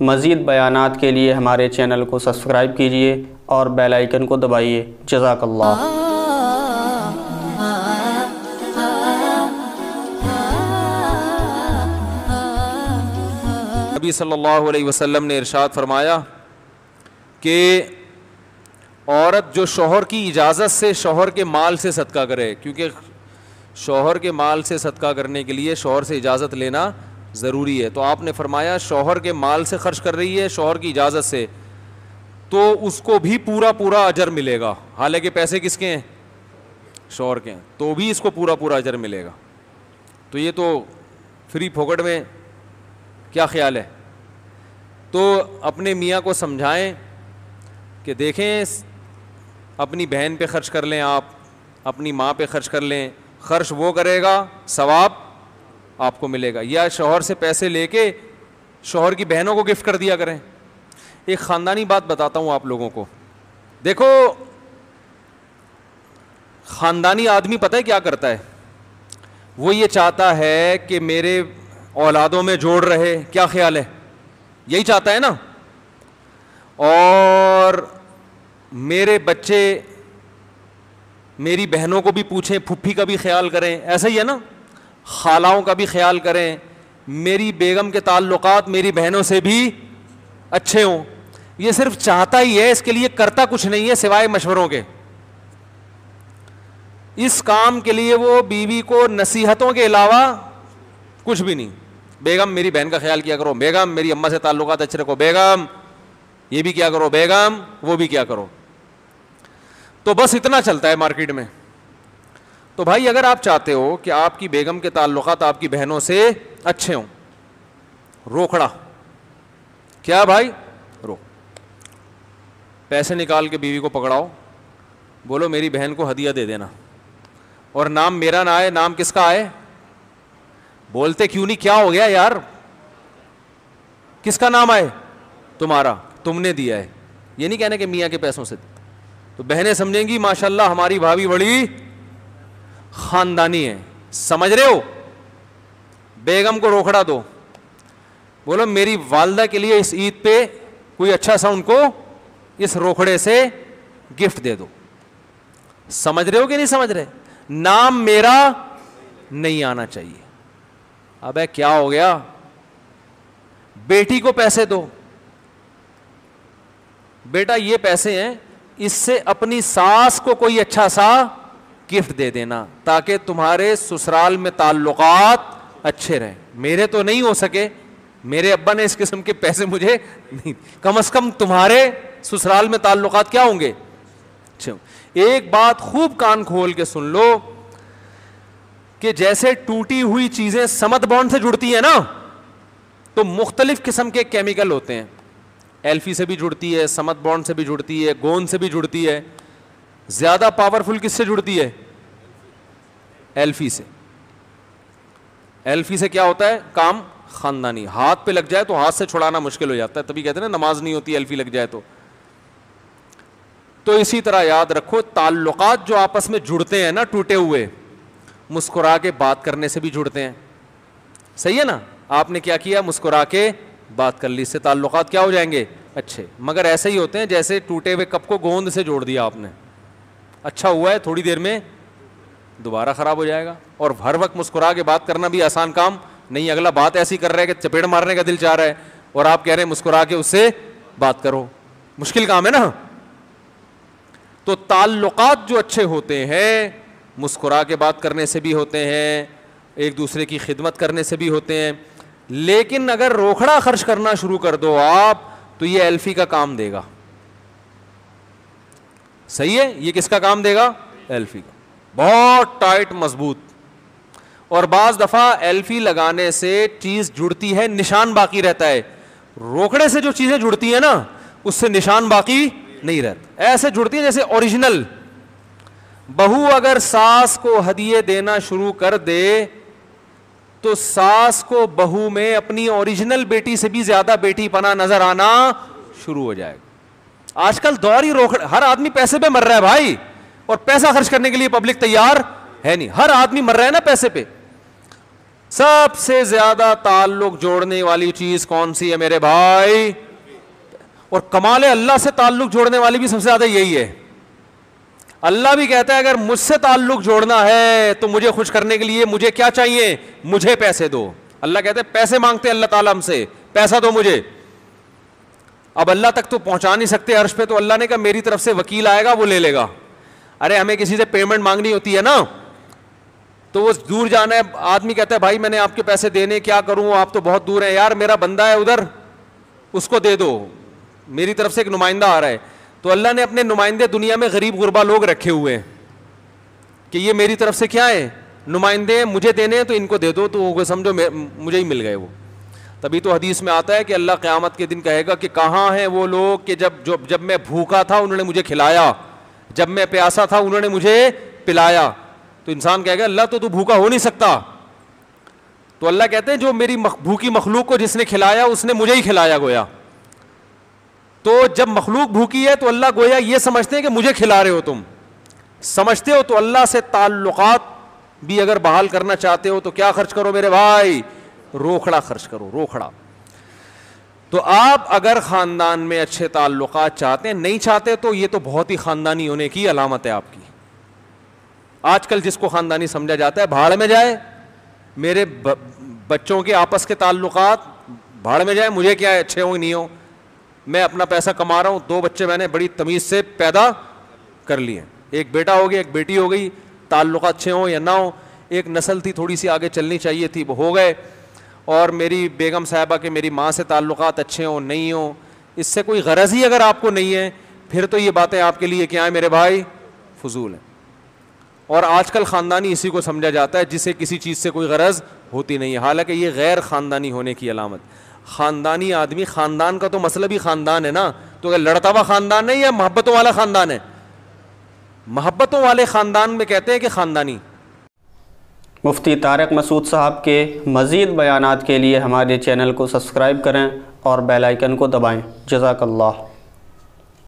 مزید بیانات کے لیے ہمارے چینل کو سبسکرائب کیجیے اور بیل آئیکن کو دبائیے۔ جزاک اللہ۔ نبی صلی اللہ علیہ وسلم نے ارشاد فرمایا کہ عورت جو شوہر کی اجازت سے شوہر کے مال سے صدقہ کرے، کیونکہ شوہر کے مال سے صدقہ کرنے کے لیے شوہر سے اجازت لینا ضروری ہے، تو آپ نے فرمایا شوہر کے مال سے خرچ کر رہی ہے شوہر کی اجازت سے، تو اس کو بھی پورا اجر ملے گا، حالانکہ پیسے کس کے ہیں؟ شوہر کے ہیں، تو بھی اس کو پورا اجر ملے گا۔ تو یہ تو فری پھوکٹ میں، کیا خیال ہے؟ تو اپنے میاں کو سمجھائیں کہ دیکھیں اپنی بہن پہ خرچ کر لیں، آپ اپنی ماں پہ خرچ کر لیں، خرچ وہ کرے گا ثواب آپ کو ملے گا، یا شوہر سے پیسے لے کے شوہر کی بہنوں کو گفٹ کر دیا کریں۔ ایک خاندانی بات بتاتا ہوں آپ لوگوں کو، دیکھو خاندانی آدمی پتہ ہے کیا کرتا ہے؟ وہ یہ چاہتا ہے کہ میرے اولادوں میں جوڑ رہے، کیا خیال ہے؟ یہی چاہتا ہے نا، اور میرے بچے میری بہنوں کو بھی پوچھیں، پھپھی کا بھی خیال کریں، ایسا ہی ہے نا، خالاؤں کا بھی خیال کریں، میری بیگم کے تعلقات میری بہنوں سے بھی اچھے ہوں۔ یہ صرف چاہتا ہی ہے، اس کے لیے کرتا کچھ نہیں ہے سوائے مشوروں کے۔ اس کام کے لیے وہ بیوی کو نصیحتوں کے علاوہ کچھ بھی نہیں۔ بیگم میری بہن کا خیال کیا کرو، بیگم میری اماں سے تعلقات اچھے رکھو، بیگم یہ بھی کیا کرو، بیگم وہ بھی کیا کرو، تو بس اتنا چلتا ہے مارکیٹ میں۔ تو بھائی اگر آپ چاہتے ہو کہ آپ کی بیگم کے تعلقات آپ کی بہنوں سے اچھے ہوں، روکھڑا کیا بھائی، پیسے نکال کے بیوی کو پکڑاؤ، بولو میری بہن کو ہدیہ دے دینا، اور نام میرا نہ آئے، نام کس کا آئے؟ بولتے کیوں نہیں؟ کیا ہو گیا یار؟ کس کا نام آئے؟ تمہارا، تم نے دیا ہے، یہ نہیں کہنے کہ میاں کے پیسوں سے، تو بہنیں سمجھیں گی ماشاءاللہ ہماری بھابھی بڑی خاندانی ہے۔ سمجھ رہے ہو؟ بیگم کو روکھڑا دو، بولو میری والدہ کے لیے اس عید پہ کوئی اچھا سا ان کو اس روکھڑے سے گفٹ دے دو۔ سمجھ رہے ہو کہ نہیں سمجھ رہے؟ نام میرا نہیں آنا چاہیے۔ ابے کیا ہو گیا؟ بیٹی کو پیسے دو، بیٹا یہ پیسے ہیں، اس سے اپنی ساس کو کوئی اچھا سا گفٹ دے دینا تاکہ تمہارے سسرال میں تعلقات اچھے رہیں۔ میرے تو نہیں ہو سکے، میرے ابا نے اس قسم کے پیسے مجھے نہیں، کم از کم تمہارے سسرال میں تعلقات کیا ہوں گے؟ اچھا، ایک بات خوب کان کھول کے سن لو کہ جیسے ٹوٹی ہوئی چیزیں سمت بانڈ سے جڑتی ہیں نا، تو مختلف قسم کے کیمیکل ہوتے ہیں، ایلفی سے بھی جڑتی ہے، سمت بانڈ سے بھی جڑتی ہے، گوند سے بھی جڑتی ہے، زیادہ پاورفل کس سے جڑتی ہے؟ ایلفی سے۔ ایلفی سے کیا ہوتا ہے؟ کام خاندانی، ہاتھ پہ لگ جائے تو ہاتھ سے چھڑانا مشکل ہو جاتا ہے، تبھی کہتے ہیں نا نماز نہیں ہوتی ایلفی لگ جائے تو اسی طرح یاد رکھو تعلقات جو آپس میں جڑتے ہیں نا ٹوٹے ہوئے، مسکرا کے بات کرنے سے بھی جڑتے ہیں، صحیح ہے نا؟ آپ نے کیا کیا؟ مسکرا کے بات کر لی، اس سے تعلقات کیا ہو جائیں گے؟ اچھے۔ مگر ایسے ہی ہوتے ہیں جیسے ٹوٹے ہوئے کپ کو گوند سے جوڑ دیا آپ نے، اچھا ہوا ہے، تھوڑی دیر میں دوبارہ خراب ہو جائے گا۔ اور ہر وقت مسکرا کے بات کرنا بھی آسان کام نہیں، اگلا بات ایسی کر رہا ہے کہ چپیڑ مارنے کا دل چاہ رہا ہے، اور آپ کہہ رہے ہیں مسکرا کے اس سے بات کرو، مشکل کام ہے نا۔ تو تعلقات جو اچھے ہوتے ہیں مسکرا کے بات کرنے سے بھی ہوتے ہیں، ایک دوسرے کی خدمت کرنے سے بھی ہوتے ہیں، لیکن اگر روکھڑا خرچ کرنا شروع کر دو آپ تو یہ ایلفی کا کام دے گا، صحیح ہے؟ یہ کس کا کام دے گا؟ ایلفی کا، بہت ٹائٹ مضبوط۔ اور بعض دفعہ ایلفی لگانے سے چیز جڑتی ہے، نشان باقی رہتا ہے، روکڑے سے جو چیزیں جڑتی ہیں نا اس سے نشان باقی نہیں رہتا، ایسے جڑتی ہیں جیسے اوریجنل۔ بہو اگر ساس کو ہدیے دینا شروع کر دے تو ساس کو بہو میں اپنی اوریجنل بیٹی سے بھی زیادہ بیٹی پنا نظر آنا شروع ہو جائے گا۔ آج کل دور ہی روکڑ، ہر آدمی پیسے پہ مر رہا ہے بھائی، اور پیسہ خرچ کرنے کے لیے پبلک تیار ہے نہیں، ہر آدمی مر رہا ہے نا پیسے پہ۔ سب سے زیادہ تعلق جوڑنے والی چیز کون سی ہے میرے بھائی؟ اور کمال اللہ سے تعلق جوڑنے والی بھی سب سے زیادہ یہی ہے. اللہ بھی کہتا ہے اگر مجھ سے تعلق جوڑنا ہے تو مجھے خوش کرنے کے لیے مجھے کیا چاہیے؟ مجھے پیسے دو. اللہ کہتے ہیں پیسے مانگتے اللہ تعالیٰ ہم سے, پیسہ دو مجھے. اب اللہ تک تو پہنچا نہیں سکتے عرش پہ, تو اللہ نے کہا میری طرف سے وکیل آئے گا وہ لے لے گا. ارے ہمیں کسی سے پیمنٹ مانگنی ہوتی ہے نا, تو وہ دور جانا ہے, آدمی کہتا ہے بھائی میں نے آپ کے پیسے دینے, کیا کروں آپ تو بہت دور ہیں, یار میرا بندہ ہے ادھر اس کو دے دو, میری طرف سے ایک نمائندہ آ رہا ہے. تو اللہ نے اپنے نمائندے دنیا میں غریب غربا لوگ رکھے ہوئے ہیں کہ یہ میری طرف سے کیا ہے, نمائندے ہیں, مجھے دینے ہیں تو ان کو دے دو, تو وہ سمجھو مجھے ہی مل گئے وہ. تبھی تو حدیث میں آتا ہے کہ اللہ قیامت کے دن کہے گا کہ کہاں ہیں وہ لوگ کہ جب میں بھوکا تھا انہوں نے مجھے کھلایا, جب میں پیاسا تھا انہوں نے مجھے پلایا. تو انسان کہے گا اللہ تو بھوکا ہو نہیں سکتا. تو اللہ کہتے ہیں جو میری بھوکی مخلوق کو جس نے کھلایا اس نے مجھے ہی کھلایا گویا. تو جب مخلوق بھوکی ہے تو اللہ گویا یہ سمجھتے ہیں کہ مجھے کھلا رہے ہو, تم سمجھتے ہو. تو اللہ سے تعلقات بھی اگر بحال کرنا چاہتے ہو تو کیا خرچ کرو میرے بھائی؟ روکھڑا خرچ کرو, روکھڑا. تو آپ اگر خاندان میں اچھے تعلقات چاہتے ہیں, نہیں چاہتے تو یہ تو بہت ہی خاندانی ہونے کی علامت ہے آپ کی. آج کل جس کو خاندانی سمجھا جاتا ہے بھاڑ میں جائے, میرے بچوں کے آپس کے تعلقات بھاڑ میں جائے, مجھے کیا ہے اچھے ہوں نہیں ہوں, میں اپنا پیسہ کما رہا ہوں. 2 بچے میں نے بڑی تمیز سے پیدا کر لیے, ایک بیٹا ہو گیا ایک بیٹی ہو گئی, تعلقات اچھے ہوں یا نہ ہوں, ایک نسل تھی تھوڑی سی آگے چلنی چاہیے تھی وہ ہو گئے. اور میری بیگم صاحبہ کے میری ماں سے تعلقات اچھے ہوں نہیں ہوں, اس سے کوئی غرض ہی اگر آپ کو نہیں ہے پھر تو یہ باتیں آپ کے لیے کیا ہیں میرے بھائی؟ فضول ہیں. اور آج کل خاندانی اسی کو سمجھا جاتا ہے جسے کسی چیز سے کوئی غرض ہوتی نہیں ہے, حالانکہ یہ غیر خاندانی ہونے کی علامت. خاندانی آدمی, خاندان کا تو مسئلہ بھی خاندان ہے نا, تو اگر لڑتا ہوا خاندان ہے یا محبتوں والا خاندان ہے؟ محبتوں والے خاندان میں کہتے ہیں کہ خاندانی. مفتی طارق مسعود صاحب کے مزید بیانات کے لیے ہمارے چینل کو سبسکرائب کریں اور بیل آئیکن کو دبائیں. جزاک اللہ.